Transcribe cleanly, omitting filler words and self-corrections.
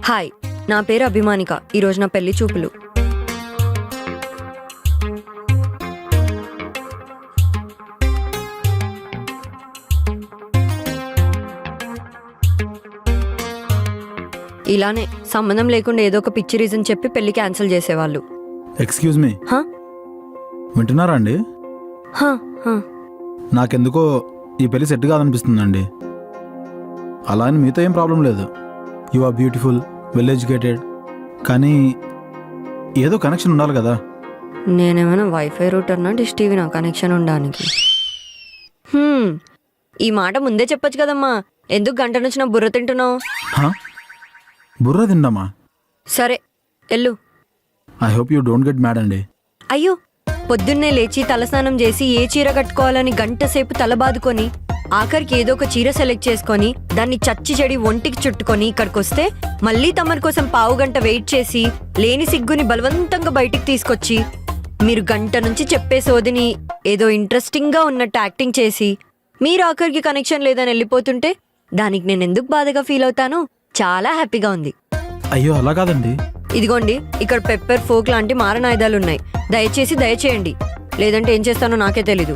Hi, నా పేరు అభిమానిక. ఈరోజు నా పెళ్లి చూపులు. ఇలానే సంబంధం లేకుండా ఏదో ఒక పిచ్చి రీజన్ చెప్పి పెళ్లి క్యాన్సిల్ చేసేవాళ్ళు. ఎక్స్క్యూజ్ మీ, హా? వింటున్నారా అండి? హా, హా. నాకెందుకో ఈ పెళ్లి సెట్ కాదనిపిస్తుందండి. అలా అని మీతో ఏం ప్రాబ్లం లేదు. You are beautiful, well educated, కానీ ఏదో కనెక్షన్ ఉండాలి కదా. నేనేమైనా వైఫై రూటర్నా, డిష్ టీవీనా కనెక్షన్ ఉండడానికి? ఈ మాట ముందే చెప్పొచ్చు కదమ్మా. ఎందుకు గంట నుంచి నా బుర్ర తింటున్నావు? హా? బుర్ర తిండమా? సరే ఎల్లు. I hope you don't get mad అండి. అయ్యో, పొద్దున్నే లేచి తలస్నానం చేసి ఏ చీర కట్టుకోవాలని గంట సేపు తల బాదుకొని ఆఖరికి ఏదో ఒక చీర సెలెక్ట్ చేసుకొని దాన్ని చచ్చి చెడి ఒంటికి చుట్టుకొని ఇక్కడికొస్తే మళ్ళీ తమరి కోసం పావు గంట వెయిట్ చేసి లేని సిగ్గుని బలవంతంగా బయటికి తీసుకొచ్చి మీరు గంట నుంచి చెప్పే సోదిని ఏదో ఇంట్రెస్టింగ్ గా ఉన్నట్టు యాక్టింగ్ చేసి మీరు ఆఖరికి కనెక్షన్ లేదని వెళ్ళిపోతుంటే దానికి నేను ఎందుకు బాధగా ఫీల్ అవుతాను? చాలా హ్యాపీగా ఉంది. అయ్యో అలా కాదండి. ఇదిగోండి, ఇక్కడ పెప్పర్, ఫోక్ లాంటి మారణాయుధాలు ఉన్నాయి. దయచేసి దయచేయండి, లేదంటే ఏం చేస్తానో నాకే తెలీదు.